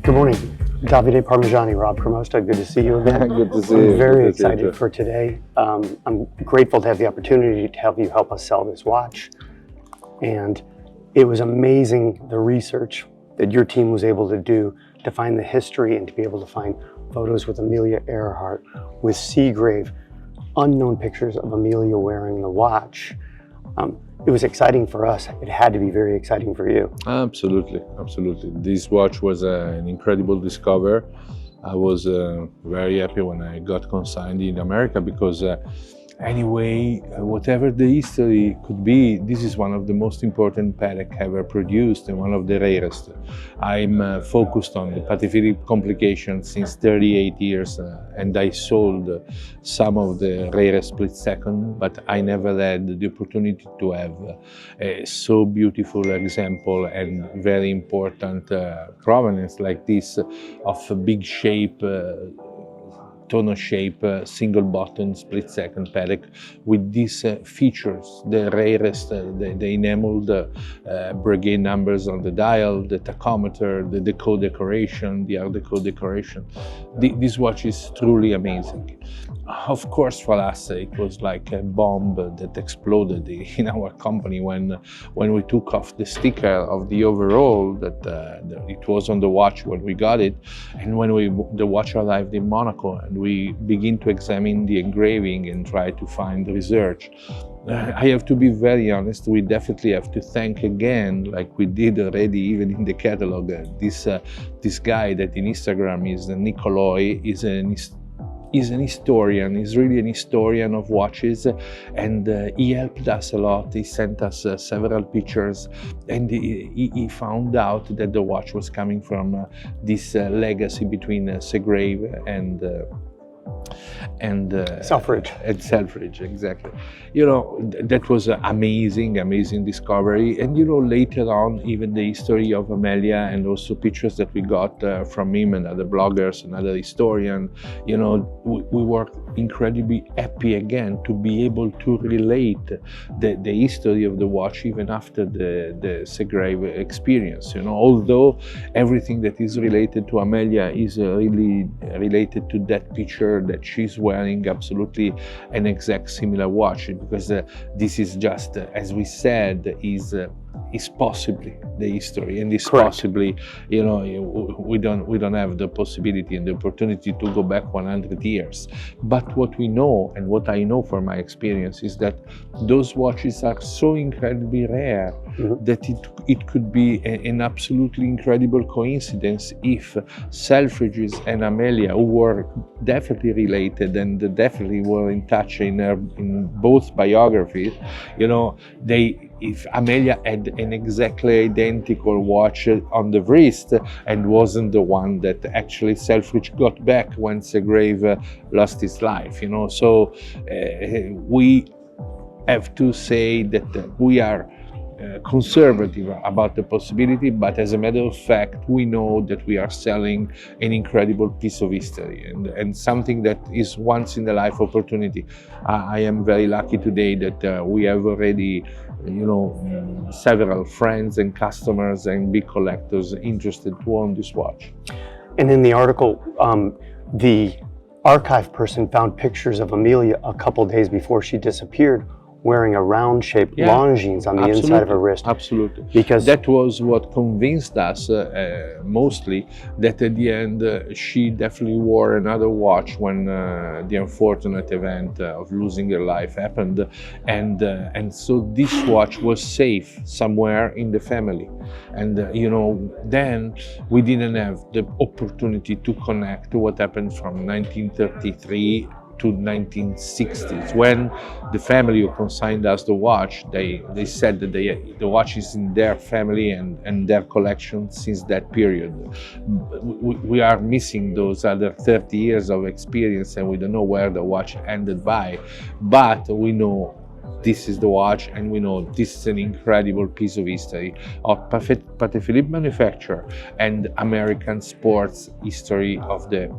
Good morning, Davide Parmegiani, Rob Chramosta. Good to see you again. Good to see you. I'm very excited for today. I'm grateful to have the opportunity to have you help us sell this watch. And it was amazing the research that your team was able to do to find the history and to be able to find photos with Amelia Earhart, with Seagrave, unknown pictures of Amelia wearing the watch. It was exciting for us. It had to be very exciting for you. Absolutely, absolutely. This watch was an incredible discovery. I was very happy when I got consigned in America because anyway, whatever the history could be, this is one of the most important Patek ever produced and one of the rarest. I'm focused on the Patek Philippe complication since 38 years and I sold some of the rarest split second, but I never had the opportunity to have a so beautiful example and very important provenance like this of a big shape, tonneau shape, single button, split second Patek with these features, the rarest, the enameled brigade numbers on the dial, the tachometer, the decode decoration, the Art Deco decoration. This watch is truly amazing. Of course, for us, it was like a bomb that exploded in our company when we took off the sticker of the overall that it was on the watch when we got it, and when the watch arrived in Monaco and we begin to examine the engraving and try to find research. I have to be very honest, we definitely have to thank again, like we did already even in the catalog, this guy that in Instagram is Nicoloi, is an historian, he's really an historian of watches, and he helped us a lot. He sent us several pictures, and he found out that the watch was coming from this legacy between Seagrave and Selfridge. And Selfridge, exactly. You know, that was an amazing discovery. And you know, later on, even the history of Amelia and also pictures that we got from him and other bloggers and other historians, you know, we were incredibly happy again to be able to relate the history of the watch even after the Seagrave experience. You know, although everything that is related to Amelia is really related to that picture that she's wearing absolutely an exact similar watch, because this is just, as we said, is possibly the history, and is possibly, you know, we don't have the possibility and the opportunity to go back 100 years. But what we know, and what I know from my experience, is that those watches are so incredibly rare that it could be an absolutely incredible coincidence if Selfridges and Amelia, who were definitely related and definitely were in touch in both biographies, you know, if Amelia had an exactly identical watch on the wrist and wasn't the one that actually Selfridge got back when Seagrave lost his life, you know. So we have to say that we are conservative about the possibility, but as a matter of fact, we know that we are selling an incredible piece of history and something that is once in a life opportunity. I am very lucky today that we have already, you know, several friends and customers and big collectors interested to own this watch. And in the article, the archive person found pictures of Amelia a couple days before she disappeared, wearing a round-shaped Longines on the inside of her wrist. Absolutely. Because that was what convinced us mostly that at the end she definitely wore another watch when the unfortunate event of losing her life happened, and so this watch was safe somewhere in the family. And you know, then we didn't have the opportunity to connect to what happened from 1933 to 1960s, when the family who consigned us the watch, they said that the watch is in their family and their collection since that period. We are missing those other 30 years of experience, and we don't know where the watch ended by, but we know this is the watch, and we know this is an incredible piece of history of Patek Philippe manufacture and American sports history of the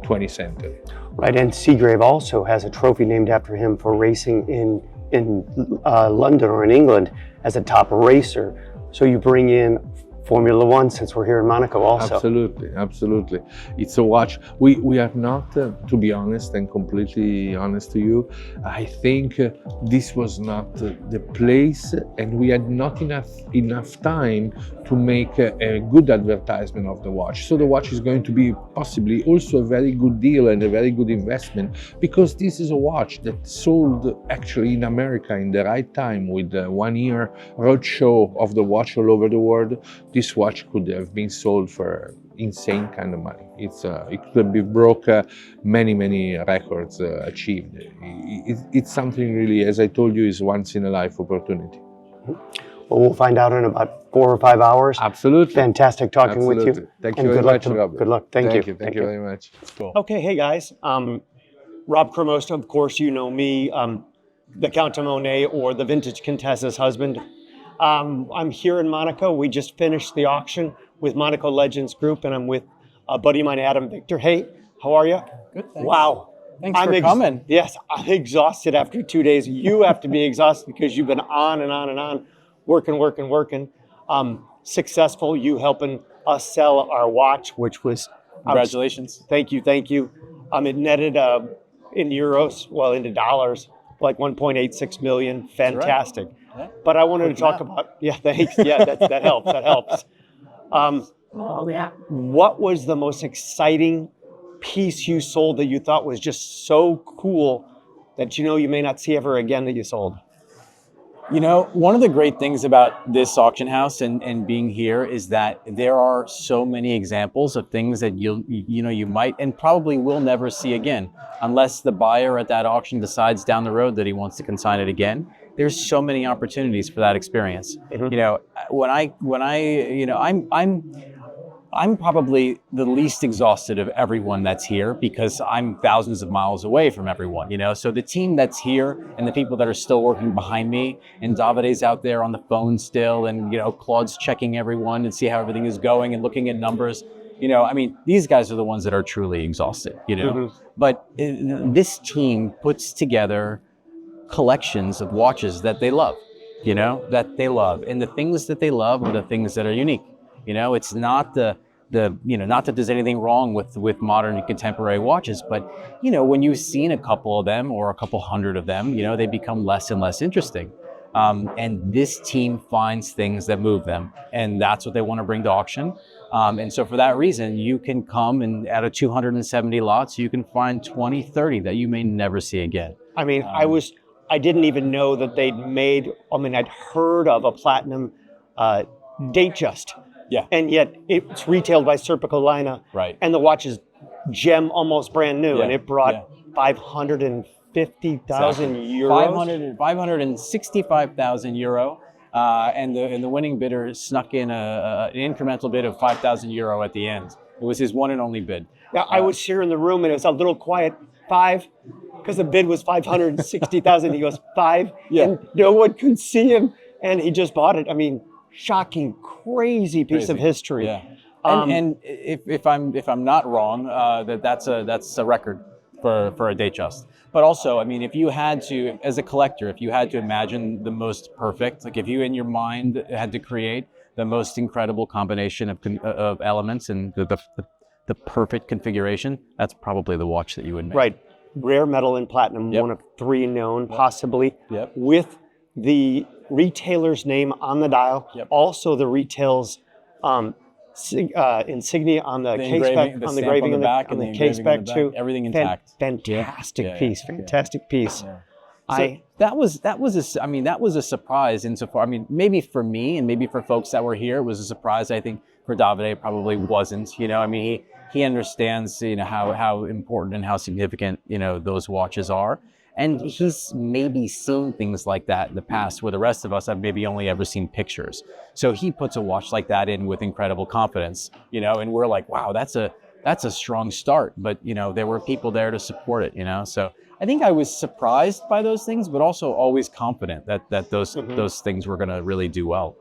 20th century. Right, and Seagrave also has a trophy named after him for racing in London or in England as a top racer. So you bring in Formula One, since we're here in Monaco also. Absolutely, absolutely. It's a watch. We are not, to be honest and completely honest to you, I think this was not the place, and we had not enough time to make a good advertisement of the watch. So the watch is going to be possibly also a very good deal and a very good investment, because this is a watch that sold actually in America in the right time, with the 1 year roadshow of the watch all over the world. This watch could have been sold for insane kind of money. It could be broke many records achieved. It's something really, as I told you, is once in a life opportunity. Well, we'll find out in about 4 or 5 hours. Absolutely. Fantastic talking with you. Thank you very much, Rob. Good luck. Thank you. Thank you very much. Cool. Okay, hey guys. Rob Chramosta, of course, you know me, the Count de Monet, or the Vintage Contessa's husband. I'm here in Monaco. We just finished the auction with Monaco Legends Group, and I'm with a buddy of mine, Adam Victor. Hey, how are you? Good, thanks. Wow. Thanks for coming. Yes, I'm exhausted after 2 days. You have to be exhausted because you've been on and on and on, working. Successful, you helping us sell our watch, which was... Congratulations. Thank you. It netted in euros, well, into dollars, like 1.86 million. Fantastic. Right. Yeah. But I wanted to talk about, thanks. Yeah, that helps. What was the most exciting piece you sold that you thought was just so cool that you may not see ever again that you sold? One of the great things about this auction house and being here is that there are so many examples of things that you might and probably will never see again, unless the buyer at that auction decides down the road that he wants to consign it again. There's so many opportunities for that experience. Mm-hmm. I'm probably the least exhausted of everyone that's here because I'm thousands of miles away from everyone, So the team that's here and the people that are still working behind me, and Davide's out there on the phone still, and, Claude's checking everyone and see how everything is going and looking at numbers. These guys are the ones that are truly exhausted, Mm-hmm. But this team puts together collections of watches that they love, And the things that they love are the things that are unique. It's not not that there's anything wrong with modern and contemporary watches, but when you've seen a couple of them or a couple hundred of them, they become less and less interesting. And this team finds things that move them, and that's what they want to bring to auction. And so for that reason, you can come and out of 270 lots, you can find 20, 30 that you may never see again. I didn't even know that they'd made, I'd heard of a platinum Datejust. Yeah. And yet it's retailed by Serpico. Right. And the watch is gem, almost brand new. Yeah. And it brought 550,000 euros. 565,000 euro. And the winning bidder snuck in an incremental bid of 5,000 euro at the end. It was his one and only bid. Now, I was here in the room and it was a little quiet, 5, because the bid was 560,000. He goes, 5. Yeah. And no one could see him. And he just bought it. Shocking, crazy piece of history. Yeah. And if I'm not wrong, that's a record for a Datejust. But also, if you had to, as a collector, if you had to imagine the most perfect, like if you in your mind had to create the most incredible combination of elements and the perfect configuration, that's probably the watch that you would make. Right. Rare metal and platinum, Yep. one of 3 known, possibly. Yep. With the retailer's name on the dial, Yep. also the retail's insignia on the case back, on the engraving on the back, on the case back too. Everything intact. Fantastic piece. Fantastic piece. Yeah. So that was a surprise insofar. Maybe for me and maybe for folks that were here, it was a surprise. I think for Davide, it probably wasn't. He understands how important and how significant those watches are. And he's maybe seen things like that in the past where the rest of us have maybe only ever seen pictures. So he puts a watch like that in with incredible confidence, and we're like, wow, that's a strong start. But, there were people there to support it, So I think I was surprised by those things, but also always confident that those things were going to really do well.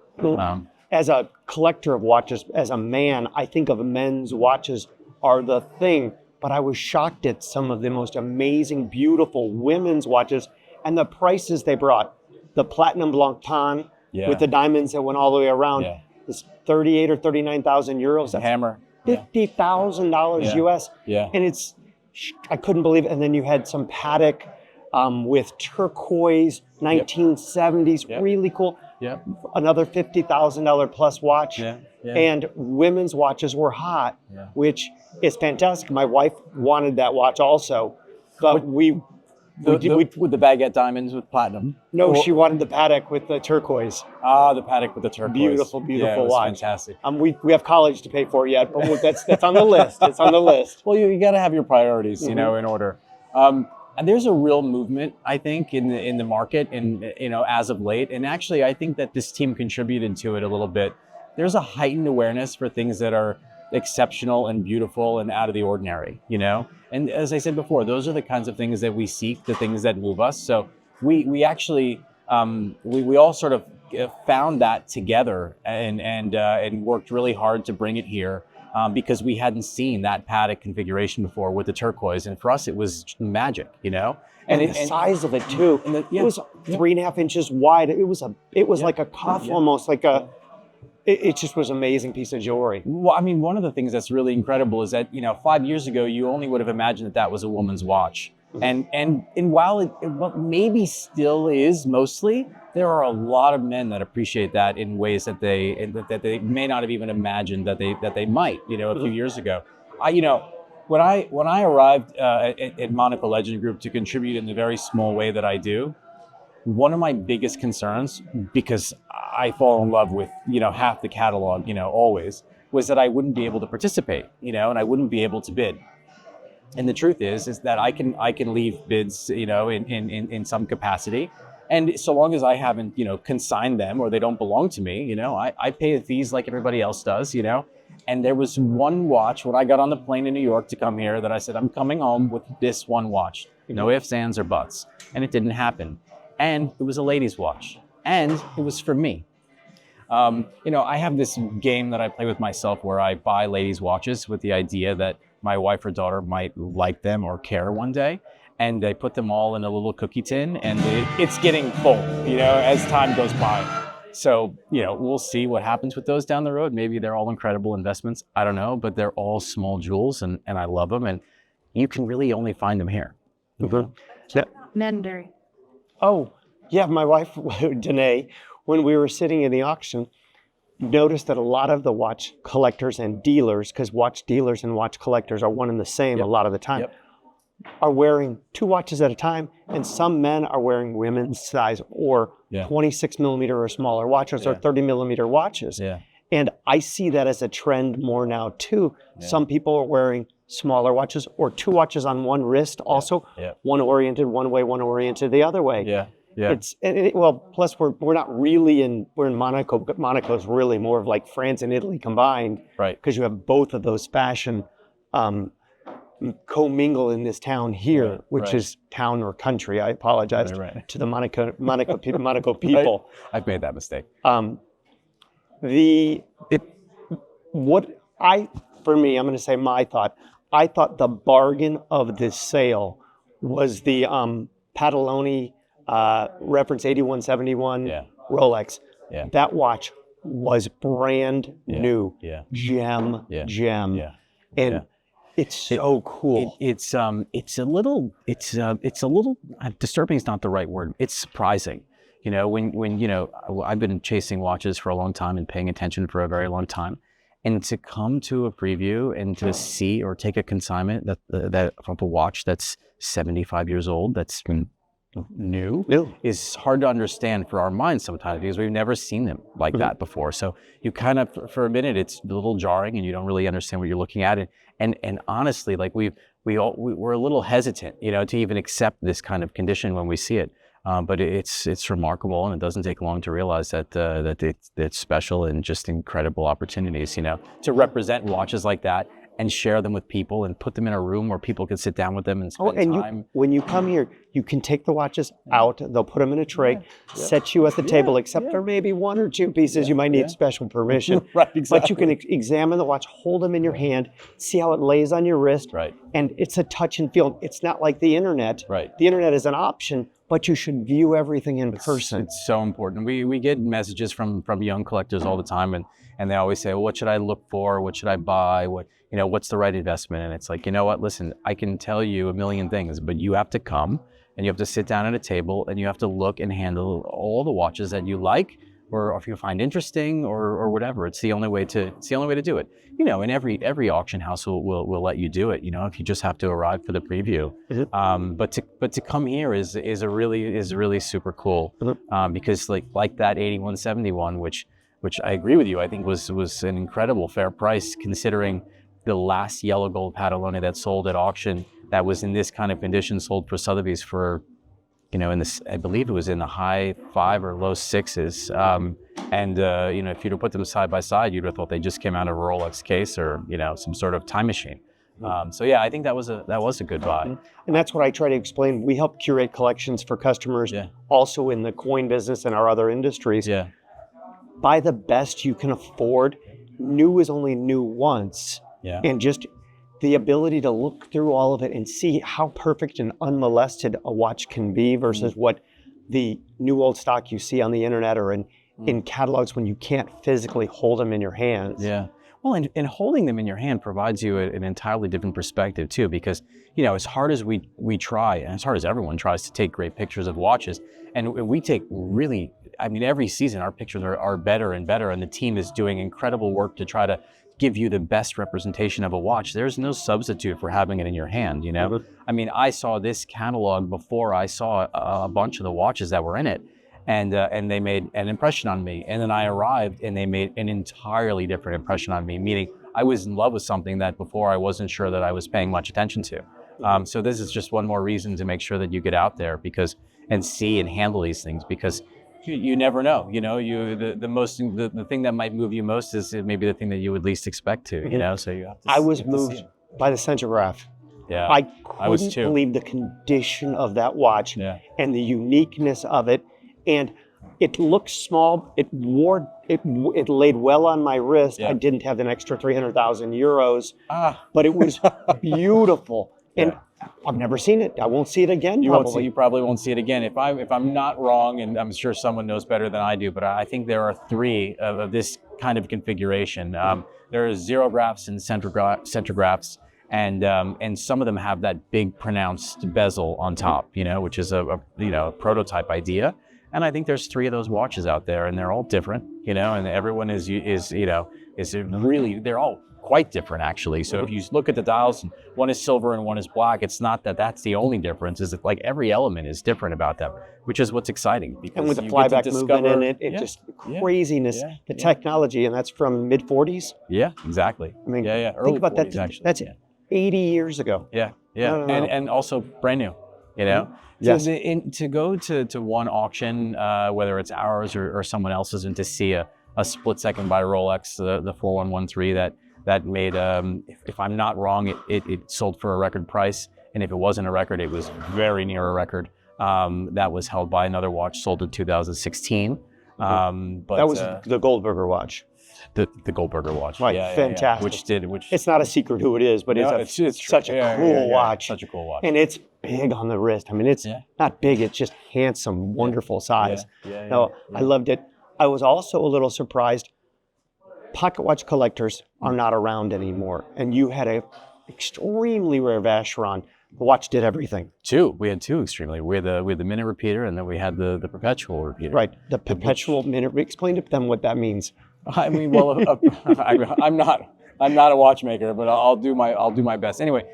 As a collector of watches, as a man, I think of men's watches are the thing. But I was shocked at some of the most amazing, beautiful women's watches and the prices they brought. The platinum Blancpain with the diamonds that went all the way around. Yeah. is 38 or 39,000 euros. That's Hammer. $50,000 Yeah. US. Yeah. And I couldn't believe it. And then you had some Patek with turquoise, 1970s, Yep. really cool. Yep. Another $50,000 plus watch. Yeah. Yeah. And women's watches were hot, Yeah. which is fantastic. My wife wanted that watch also, but we with the baguette diamonds with platinum. she wanted the Patek with the turquoise. Ah, the Patek with the turquoise. Beautiful Yeah, it was watch. fantastic. We have college to pay for yet, but that's on the list. It's on the list. Well, you got to have your priorities, in order. And there's a real movement, I think, in the market, and as of late. And actually, I think that this team contributed to it a little bit. There's a heightened awareness for things that are exceptional and beautiful and out of the ordinary, And as I said before, those are the kinds of things that we seek, the things that move us. So we actually we all sort of found that together and worked really hard to bring it here. Because we hadn't seen that Patek configuration before with the turquoise, and for us it was magic, And the size of it too. It was 3.5 inches wide. It was like a cuff, almost like a. It just was an amazing piece of jewelry. Well, I mean, one of the things that's really incredible is that 5 years ago you only would have imagined that was a woman's watch, and while it maybe still is mostly, there are a lot of men that appreciate that in ways that they may not have even imagined that they might, a few years ago. When I arrived at Monaco Legend Group to contribute in the very small way that I do, one of my biggest concerns, because I fall in love with half the catalog, always, was that I wouldn't be able to participate, and I wouldn't be able to bid. And the truth is that I can leave bids, in some capacity. And so long as I haven't, consigned them or they don't belong to me, I pay the fees like everybody else does, And there was one watch when I got on the plane in New York to come here that I said, I'm coming home with this one watch. No ifs, ands, or buts. And it didn't happen. And it was a lady's watch. And it was for me. I have this game that I play with myself where I buy ladies' watches with the idea that my wife or daughter might like them or care one day. And I put them all in a little cookie tin, and it's getting full, as time goes by. So, we'll see what happens with those down the road. Maybe they're all incredible investments. I don't know, but they're all small jewels, and I love them. And you can really only find them here. Mender. Oh, yeah. My wife, Danae, when we were sitting in the auction, noticed that a lot of the watch collectors and dealers, because watch dealers and watch collectors are one and the same a lot of the time, are wearing 2 watches at a time, and some men are wearing women's size or 26 millimeter or smaller watches or 30 millimeter watches. Yeah. And I see that as a trend more now too. Yeah. Some people are wearing smaller watches or 2 watches on one wrist also, one oriented one way, one oriented the other way. Yeah. Yeah. Plus we're not really we're in Monaco, but Monaco is really more of like France and Italy combined. Right. Because you have both of those fashion commingle in this town here, which is town or country. I apologize to the Monaco people. I've made that mistake. For me, I'm going to say my thought. I thought the bargain of this sale was the Pataloni reference 8171 Rolex. Yeah. That watch was brand new, gem. And it's so cool. It's a little disturbing is not the right word. It's surprising. When I've been chasing watches for a long time and paying attention for a very long time. And to come to a preview and to see or take a consignment that from a watch that's 75 years old, that's new, is hard to understand for our minds sometimes because we've never seen them like that before. So you kind of, for a minute, it's a little jarring and you don't really understand what you're looking at. And honestly, like we're a little hesitant, to even accept this kind of condition when we see it. But it's remarkable, and it doesn't take long to realize that it's special and just incredible opportunities, to represent watches like that and share them with people and put them in a room where people can sit down with them and spend time. When you come here, you can take the watches out. They'll put them in a tray, set you at the table, except for maybe 1 or 2 pieces. You might need special permission. Right, exactly. But you can examine the watch, hold them in your hand, see how it lays on your wrist. Right. And it's a touch and feel. It's not like the internet. Right. The internet is an option, but you should view everything in person. It's so important. We get messages from young collectors all the time, and they always say, well, what should I look for? What should I buy? What's the right investment? And it's like, you know what, listen, I can tell you a million things, but you have to come and you have to sit down at a table and you have to look and handle all the watches that you like, or if you find interesting or whatever. It's the only way to do it. And every auction house will let you do it, if you just have to arrive for the preview. But to come here is really super cool, because like that 8171, which I agree with you, I think was an incredible fair price considering the last yellow gold Patagonia that sold at auction that was in this kind of condition sold for Sotheby's for, I believe it was in the high 5 or low 6s. If you'd have put them side by side, you'd have thought they just came out of a Rolex case or, some sort of time machine. So yeah, I think that was a good buy. And that's what I try to explain. We help curate collections for customers, also in the coin business and our other industries. Yeah. Buy the best you can afford. New is only new once. Yeah. And just the ability to look through all of it and see how perfect and unmolested a watch can be versus what the new old stock you see on the internet or in catalogs when you can't physically hold them in your hands. Yeah. Well, and holding them in your hand provides you an entirely different perspective too, because, as hard as we try, and as hard as everyone tries to take great pictures of watches, and we take really, every season our pictures are better and better, and the team is doing incredible work to try to give you the best representation of a watch. There's no substitute for having it in your hand, I saw this catalog before I saw a bunch of the watches that were in it, and they made an impression on me. And then I arrived and they made an entirely different impression on me, meaning I was in love with something that before I wasn't sure that I was paying much attention to. So this is just one more reason to make sure that you get out there and see and handle these things, because you never know, the thing that might move you most is maybe the thing that you would least expect to, so you have to. I was moved by the chronograph. Yeah, I was couldn't too. believe the condition of that watch and the uniqueness of it. And it looked small. It laid well on my wrist. I didn't have an extra 300,000 euros, but it was beautiful. And I've never seen it. I won't see it again. You probably won't see it again. If I'm not wrong, and I'm sure someone knows better than I do, but I think there are 3 of this kind of configuration. There are zerographs and centigraphs, and some of them have that big pronounced bezel on top, which is a prototype idea. And I think there's 3 of those watches out there, and they're all different, and everyone is really, they're all quite different actually. So if you look at the dials, and one is silver and one is black, it's not that that's the only difference. Is that like every element is different about them, which is what's exciting. And with the flyback movement in it, just craziness, the technology, and that's from mid 40s. Yeah, exactly. Early think about 40s, that. Actually. That's 80 years ago. Yeah. No. And also brand new. Yes. So to go to one auction, whether it's ours or someone else's, and to see a split second by Rolex, the 4113 that made, if I'm not wrong, it sold for a record price. And if it wasn't a record, it was very near a record. That was held by another watch sold in 2016. But that was the Goldberger watch. The Goldberger watch. Right, fantastic. Which it's not a secret who it is, but it's such a cool watch. Such a cool watch. And it's big on the wrist. It's not big, it's just handsome, wonderful size. I loved it. I was also a little surprised. Pocket watch collectors are not around anymore. And you had a extremely rare Vacheron. The watch did everything. We had 2 extremely. We had the minute repeater, and then we had the perpetual repeater. Right, the perpetual minute. Explain to them what that means. I'm not a watchmaker, but I'll do my best. Anyway,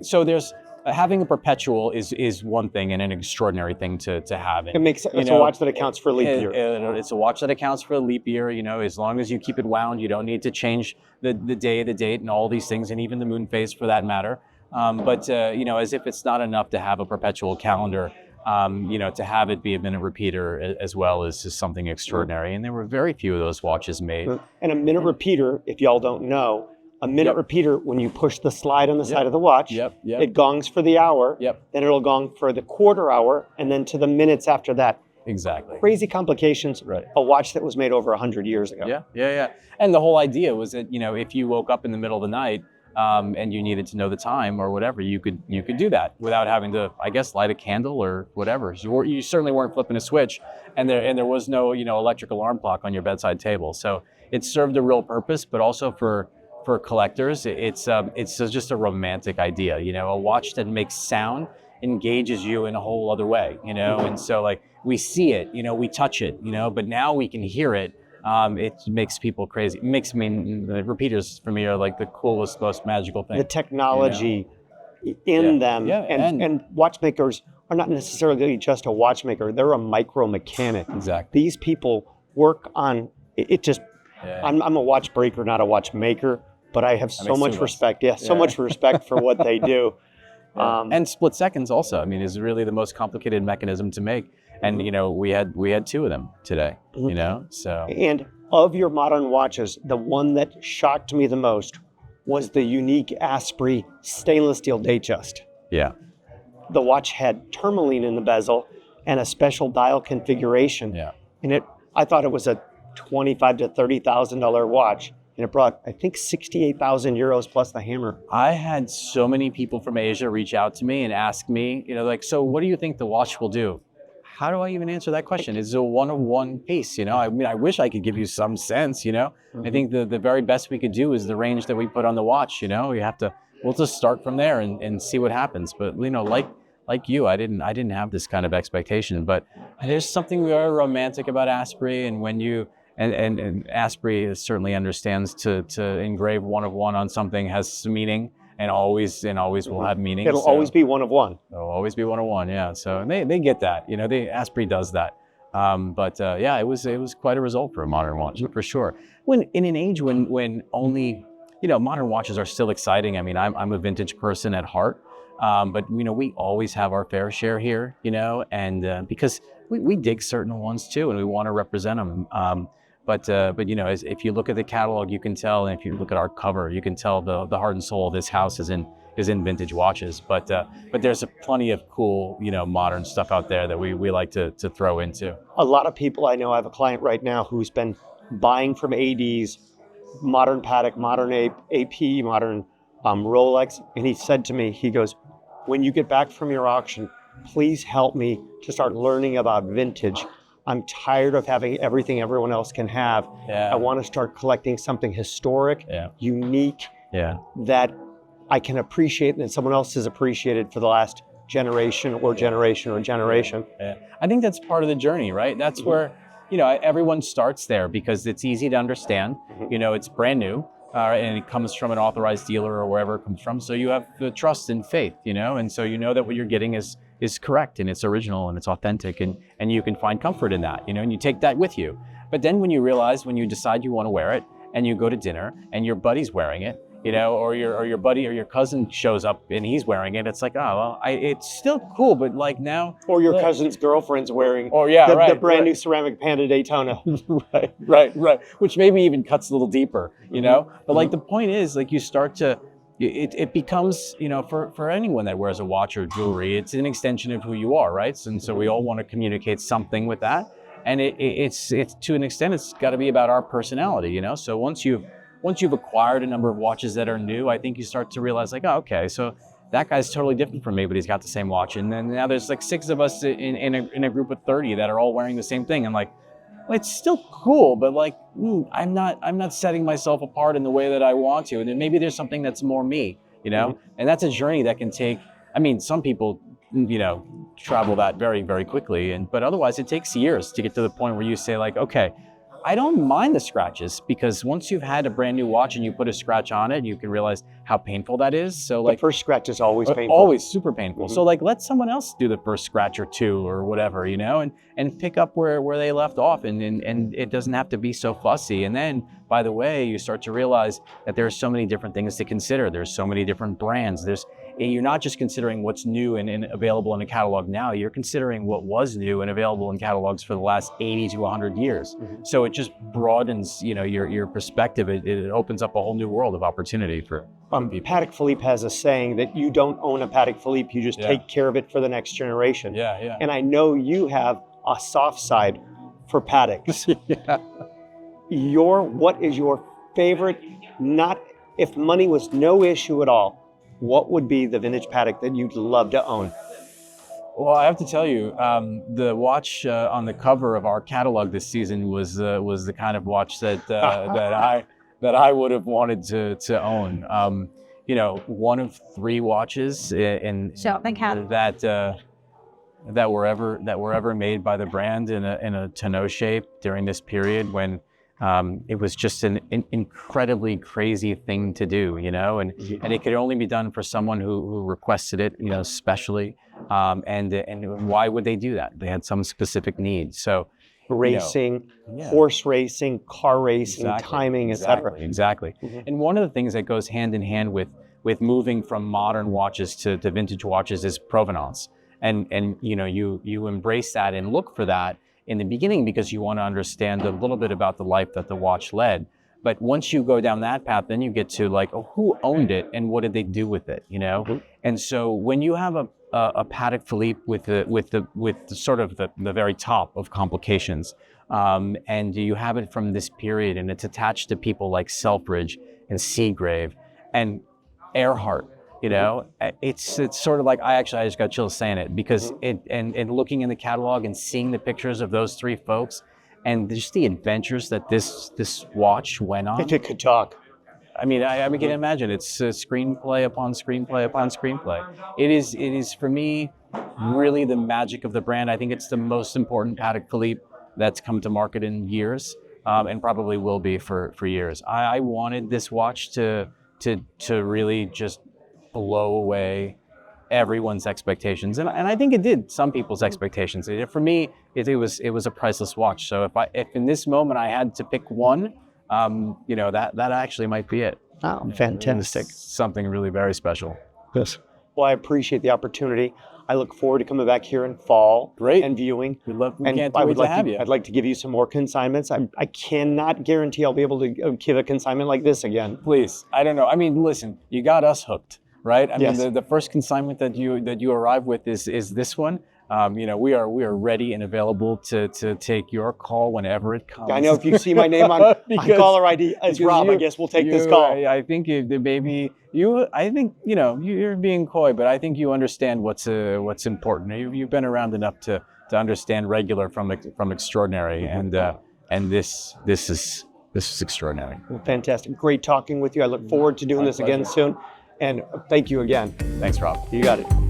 so there's having a perpetual is one thing and an extraordinary thing to have. It makes it's a watch that accounts for leap year. It's a watch that accounts for a leap year. As long as you keep it wound, you don't need to change the day, the date, and all these things, and even the moon phase for that matter. But as if it's not enough to have a perpetual calendar, to have it be a minute repeater as well is just something extraordinary. And there were very few of those watches made. And a minute repeater, if y'all don't know, a minute repeater, when you push the slide on the side of the watch, it gongs for the hour, then it'll gong for the quarter hour, and then to the minutes after that. Exactly. Crazy complications. Right. A watch that was made over 100 years ago. Yeah. And the whole idea was that, if you woke up in the middle of the night, and you needed to know the time or whatever, you could do that without having to, I guess, light a candle or whatever. You certainly weren't flipping a switch, and there was no electric alarm clock on your bedside table. So it served a real purpose, but also for collectors, it's just a romantic idea. A watch that makes sound engages you in a whole other way. And so like we see it, we touch it, but now we can hear it. It makes people crazy. It makes the repeaters for me are like the coolest, most magical thing. The technology in them, and watchmakers are not necessarily just a watchmaker. They're a micro mechanic. Exactly. These people work on it. Just I'm a watch breaker, not a watchmaker, but I have so much respect. So much respect for what they do. And split seconds also. I mean, is really the most complicated mechanism to make. And we had two of them today. So. And of your modern watches, the one that shocked me the most was the unique Asprey stainless steel Datejust. Yeah. The watch had tourmaline in the bezel and a special dial configuration. Yeah. And I thought it was a $25,000 to $30,000 watch. And it brought, I think, 68,000 euros plus the hammer. I had so many people from Asia reach out to me and ask me, so what do you think the watch will do? How do I even answer that question? It's a one-of-one piece, I mean, I wish I could give you some sense, I think the very best we could do is the range that we put on the watch, we'll just start from there and see what happens. But, like you, I didn't have this kind of expectation, but there's something very romantic about Asprey, and when you, and Asprey certainly understands to engrave one-of-one on something has meaning. And always will have meaning. It'll always be one of one. It'll always be one of one, yeah. So they get that, Asprey does that. It was quite a result for a modern watch, for sure. When in an age when only, modern watches are still exciting. I mean, I'm a vintage person at heart, but we always have our fair share here, and because we dig certain ones too, and we want to represent them. But if you look at the catalog, you can tell, and if you look at our cover, you can tell the heart and soul of this house is in vintage watches. But there's plenty of cool, modern stuff out there that we like to throw into. A lot of people I know, I have a client right now who's been buying from ADs, modern Patek, modern AP, modern Rolex, and he said to me, he goes, when you get back from your auction, please help me to start learning about vintage. I'm tired of having everything everyone else can have. Yeah. I want to start collecting something historic, unique, that I can appreciate and someone else has appreciated for the last generation or generation. Yeah. I think that's part of the journey, right? That's where, everyone starts there because it's easy to understand. It's brand new. And it comes from an authorized dealer or wherever it comes from. So you have the trust and faith, and so that what you're getting is correct and it's original and it's authentic and you can find comfort in that, and you take that with you. But then when you decide you want to wear it and you go to dinner and your buddy's wearing it, or your buddy or your cousin shows up and he's wearing it, it's like, oh, well, it's still cool, but like now. Or your cousin's girlfriend's wearing the brand new ceramic Panda Daytona. right. Which maybe even cuts a little deeper, But like the point is, like you start to, it becomes, for anyone that wears a watch or jewelry, it's an extension of who you are, right? And so we all want to communicate something with that. And it's to an extent, it's got to be about our personality, So once you've acquired a number of watches that are new, I think you start to realize like, oh, okay, so that guy's totally different from me, but he's got the same watch. And then now there's like 6 of us in a group of 30 that are all wearing the same thing. And like, well, it's still cool, but like, I'm not setting myself apart in the way that I want to. And then maybe there's something that's more me, And that's a journey that can take, I mean, some people, travel that very, very quickly. But otherwise it takes years to get to the point where you say like, okay, I don't mind the scratches, because once you've had a brand new watch and you put a scratch on it, you can realize how painful that is. So like the first scratch is always painful. Always super painful. So like let someone else do the first scratch or two or whatever, and pick up where they left off, and it doesn't have to be so fussy. And then by the way, you start to realize that there are so many different things to consider. There's so many different brands. You're not just considering what's new and available in a catalog now, you're considering what was new and available in catalogs for the last 80 to 100 years. So it just broadens, your perspective. It opens up a whole new world of opportunity for people. Patek Philippe has a saying that you don't own a Patek Philippe, you just take care of it for the next generation. Yeah. And I know you have a soft side for Pateks. What is your favorite, not if money was no issue at all, what would be the vintage Patek that you'd love to own? Well, I have to tell you, the watch on the cover of our catalog this season was the kind of watch that that I would have wanted to own. You know, one of 3 watches that were ever made by the brand in a tonneau shape during this period when it was just an incredibly crazy thing to do, you know, and it could only be done for someone who requested it, you know, specially. And why would they do that? They had some specific needs. So Racing, horse racing, car racing, timing, etc. Exactly. And one of the things that goes hand in hand with moving from modern watches to vintage watches is provenance. And you know, you embrace that and look for that in the beginning because you want to understand a little bit about the life that the watch led. But once you go down that path, then you get to like, oh, who owned it and what did they do with it, you know? And so when you have a Patek Philippe with the sort of the very top of complications, and you have it from this period, and it's attached to people like Selfridge and Seagrave and Earhart. You know, it's sort of like I just got chills saying it because and looking in the catalog and seeing the pictures of those 3 folks and just the adventures that this watch went on. If it could talk. I mean, I can imagine it's screenplay upon screenplay upon screenplay. It is for me really the magic of the brand. I think it's the most important Patek Philippe that's come to market in years, and probably will be for years. I wanted this watch to really just blow away everyone's expectations, and I think it did some people's expectations. For me, it was a priceless watch. So if in this moment I had to pick one, you know, that actually might be it. Oh, fantastic! Something really very special. Yes. Well, I appreciate the opportunity. I look forward to coming back here in fall. Great. And viewing. We can't wait to have you. I'd like to give you some more consignments. I cannot guarantee I'll be able to give a consignment like this again. Please. I don't know. I mean, listen, you got us hooked, right? I Yes. mean, the first consignment that you arrive with is this one. You know, we are ready and available to take your call whenever it comes. I know if you see my name on caller ID as Rob, I guess we'll take this call. I think I think, you know, you're being coy, but I think you understand what's important. You've been around enough to understand regular from extraordinary, and this is extraordinary. Well, fantastic. Great talking with you. I look forward to doing this again soon. And thank you again. Thanks, Rob. You got it.